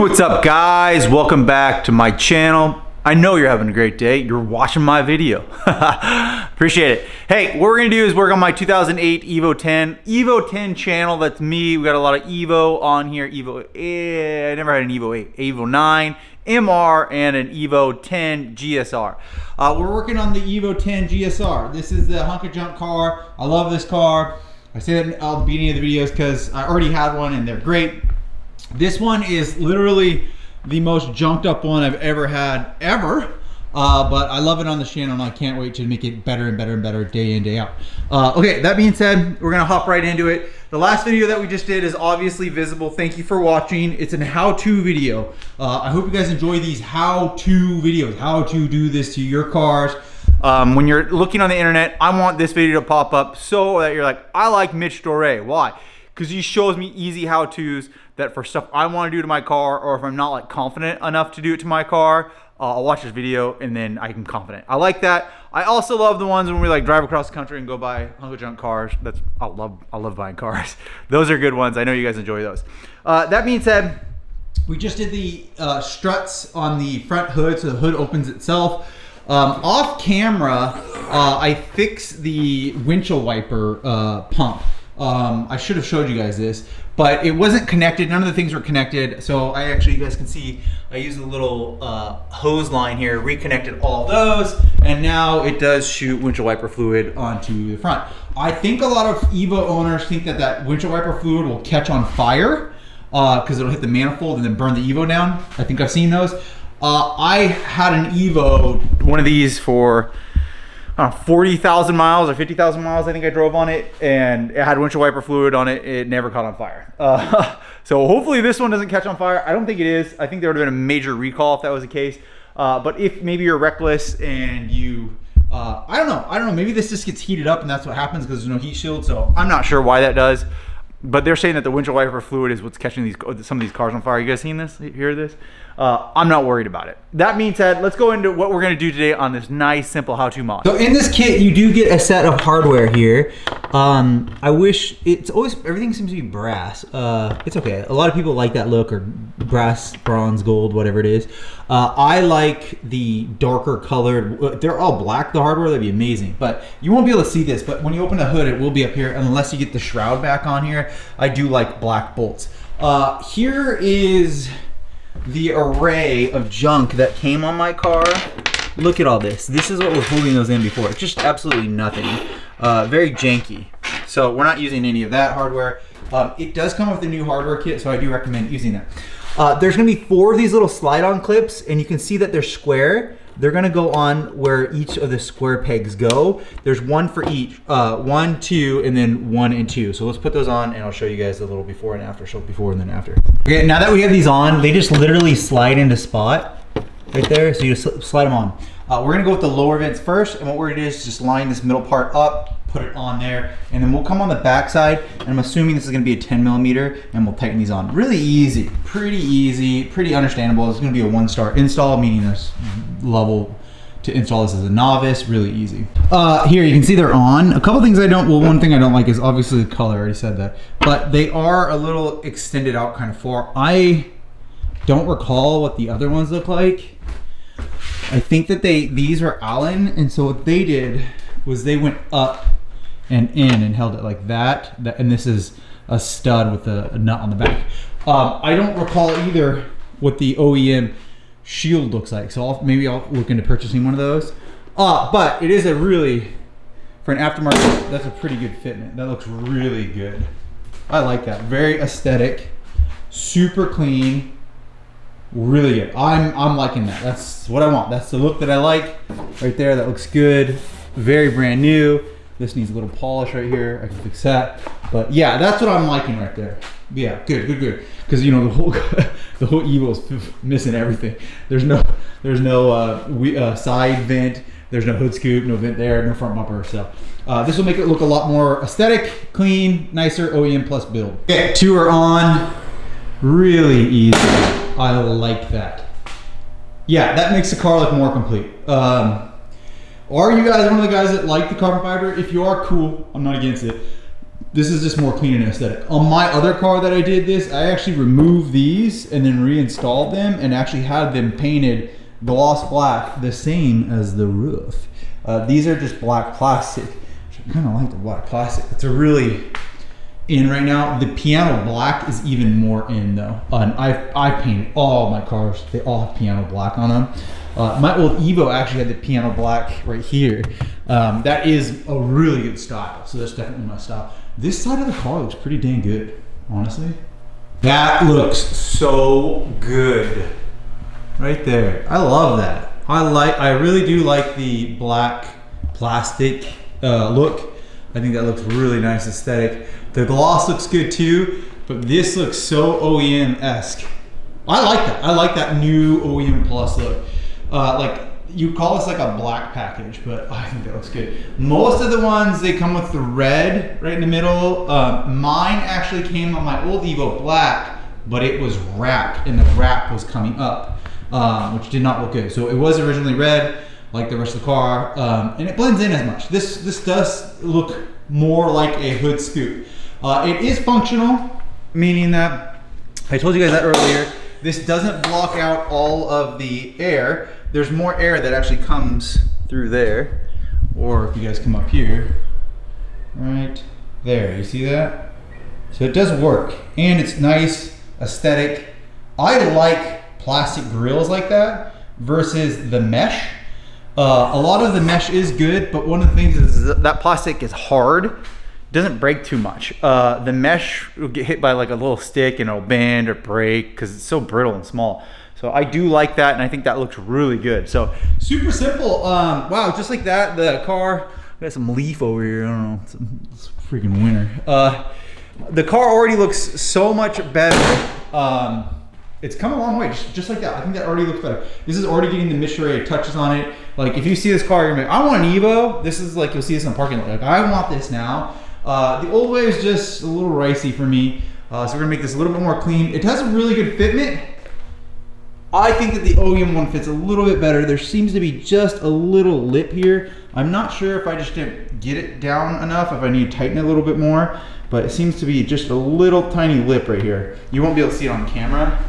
What's up, guys? Welcome back to my channel. I know you're having a great day. You're watching my video. Appreciate it. Hey, what we're gonna do is work on my 2008 Evo 10 channel. That's me. We got a lot of Evo on here. I never had an Evo 8, Evo 9, MR, and an Evo 10 GSR. We're working on the Evo 10 GSR. This is the hunk of junk car. I love this car. I say that at the beginning of the videos because I already had one and they're great. This one is literally the most junked up one I've ever had, ever. But I love it on the channel and I can't wait to make it better and better and better day in, day out. Okay, that being said, we're gonna hop right into it. The last video that we just did is obviously visible. Thank you for watching. It's an how-to video. I hope you guys enjoy these how-to videos, how to do this to your cars. When you're looking on the internet, I want this video to pop up so that you're like, I like Mitch Dore. Why? Because he shows me easy how-tos that for stuff I want to do to my car, or if I'm not like confident enough to do it to my car, I'll watch this video and then I can confident. I like that. I also love the ones when we like drive across the country and go buy hunk of junk cars. I love buying cars. Those are good ones. I know you guys enjoy those. That being said, we just did the struts on the front hood, so the hood opens itself. Off camera, I fixed the windshield wiper pump. I should have showed you guys this, but it wasn't connected. None of the things were connected. So I actually, you guys can see, I used a little hose line here, reconnected all those, and now it does shoot windshield wiper fluid onto the front. I think a lot of Evo owners think that that windshield wiper fluid will catch on fire because it'll hit the manifold and then burn the Evo down. I think I've seen those. I had an Evo, one of these for 40,000 miles or 50,000 miles, I think I drove on it, and it had windshield wiper fluid on it. It never caught on fire. So hopefully this one doesn't catch on fire. I don't think it is. I think there would have been a major recall if that was the case. But if maybe you're reckless and you, I don't know, maybe this just gets heated up and that's what happens because there's no heat shield. So I'm not sure why that does. But they're saying that the windshield wiper fluid is what's catching some of these cars on fire. You guys seen this? Hear this? I'm not worried about it. That being said, let's go into what we're gonna do today on this nice, simple how-to mod. So in this kit, you do get a set of hardware here. I wish it's always, everything seems to be brass. It's okay. A lot of people like that look, or brass, bronze, gold, whatever it is. I like the darker colored. If they're all black, the hardware, that'd be amazing. But you won't be able to see this, but when you open the hood, it will be up here, unless you get the shroud back on here. I do like black bolts. Here is the array of junk that came on my car. Look at all this. This is what was holding those in before. It's just absolutely nothing. Very janky. So we're not using any of that hardware. It does come with a new hardware kit, so I do recommend using that. There's gonna be 4 of these little slide-on clips, and you can see that they're square. They're gonna go on where each of the square pegs go. There's one for each, 1, 2, and then 1 and 2. So let's put those on and I'll show you guys a little before and after, so before and then after. Okay, now that we have these on, they just literally slide into spot right there. So you just slide them on. We're gonna go with the lower vents first, and what we're gonna do is just line this middle part up, put it on there, and then we'll come on the back side, and I'm assuming this is gonna be a 10mm, and we'll tighten these on. Really easy, pretty understandable. It's gonna be a 1-star install, meaning there's level to install this as a novice, really easy. Here you can see they're on. A couple things I don't, well, one thing I don't like is obviously the color, I already said that, but they are a little extended out kind of far. I don't recall what the other ones look like. I think that these were Allen, and so what they did was they went up and in and held it like that, and this is a stud with a nut on the back. I don't recall either what the OEM shield looks like, so maybe I'll look into purchasing one of those. But it is a really, for an aftermarket, that's a pretty good fitment. That looks really good. I like that. Very aesthetic, super clean. Really good. I'm liking that. That's what I want. That's the look that I like right there. That looks good. Very brand new. This needs a little polish right here. I can fix that. But yeah, that's what I'm liking right there. Yeah, good. Because you know the whole Evo is missing everything. There's no side vent. There's no hood scoop. No vent there. No front bumper. So this will make it look a lot more aesthetic, clean, nicer, OEM plus build. Okay, 2 are on. Really easy. I like that. Yeah, that makes the car look more complete. Are you guys one of the guys that like the carbon fiber? If you are, cool. I'm not against it. This is just more clean and aesthetic. On my other car that I did this, I actually removed these and then reinstalled them and actually had them painted gloss black, the same as the roof. These are just black plastic. I kind of like the black plastic. It's a really in right now. The piano black is even more in though. And I painted all my cars. They all have piano black on them. My old Evo actually had the piano black right here. That is a really good style. So that's definitely my style. This side of the car looks pretty dang good, honestly. That looks so good. Right there. I love that. I really do like the black plastic look. I think that looks really nice aesthetic. The gloss looks good too, but this looks so OEM-esque. I like that. I like that new OEM Plus look. Like you call this like a black package, but I think that looks good. Most of the ones, they come with the red right in the middle. Mine actually came on my old Evo black, but it was wrapped and the wrap was coming up, which did not look good. So it was originally red, like the rest of the car, and it blends in as much. This does look more like a hood scoop. It is functional, meaning that, I told you guys that earlier, this doesn't block out all of the air. There's more air that actually comes through there. Or if you guys come up here, right there, you see that? So it does work, and it's nice, aesthetic. I like plastic grills like that versus the mesh. A lot of the mesh is good, but one of the things is that plastic is hard. Doesn't break too much. The mesh will get hit by like a little stick and it'll bend or break because it's so brittle and small. So I do like that, and I think that looks really good. So super simple. Wow, just like that, the car, got some leaf over here. I don't know, it's freaking winter. The car already looks so much better. It's come a long way, just like that. I think that already looks better. This is already getting the MITSUBISHI touches on it. Like if you see this car, you're like, I want an Evo. This is like, you'll see this in the parking lot. Like I want this now. The old way is just a little ricey for me. So we're gonna make this a little bit more clean. It has a really good fitment. I think that the OEM one fits a little bit better. There seems to be just a little lip here. I'm not sure if I just didn't get it down enough, if I need to tighten it a little bit more, but it seems to be just a little tiny lip right here. You won't be able to see it on camera,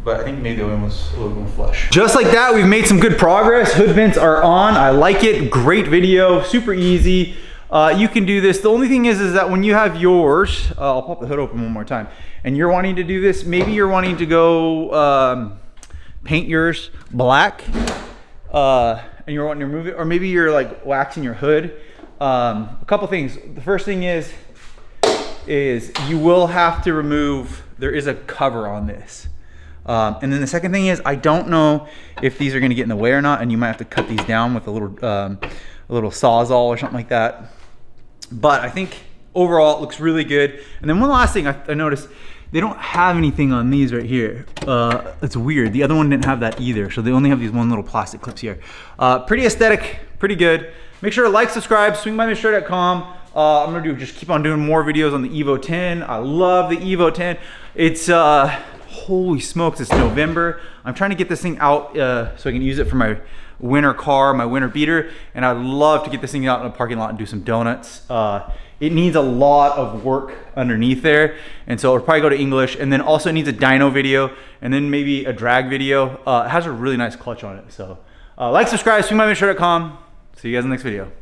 but I think maybe the OEM was a little more flush. Just like that, we've made some good progress. Hood vents are on. I like it. Great video, super easy. You can do this. The only thing is that when you have yours, I'll pop the hood open one more time, and you're wanting to do this, maybe you're wanting to go paint yours black, and you're wanting to remove it, or maybe you're like waxing your hood. A couple things. The first thing is you will have to remove, there is a cover on this. And then the second thing is, I don't know if these are gonna get in the way or not, and you might have to cut these down with a little Sawzall or something like that. But I think overall it looks really good. And then one last thing I noticed, they don't have anything on these right here. It's weird. The other one didn't have that either. So they only have these one little plastic clips here. Pretty aesthetic, pretty good. Make sure to like, subscribe, swingbymitch.com. I'm gonna just keep on doing more videos on the Evo 10. I love the Evo 10. It's, holy smokes, it's November. I'm trying to get this thing out so I can use it for my winter car, my winter beater, and I'd love to get this thing out in the parking lot and do some donuts. It needs a lot of work underneath there, and so it'll probably go to English, and then also it needs a dyno video, and then maybe a drag video. It has a really nice clutch on it. So like, subscribe, swingbymitch.com. See you guys in the next video.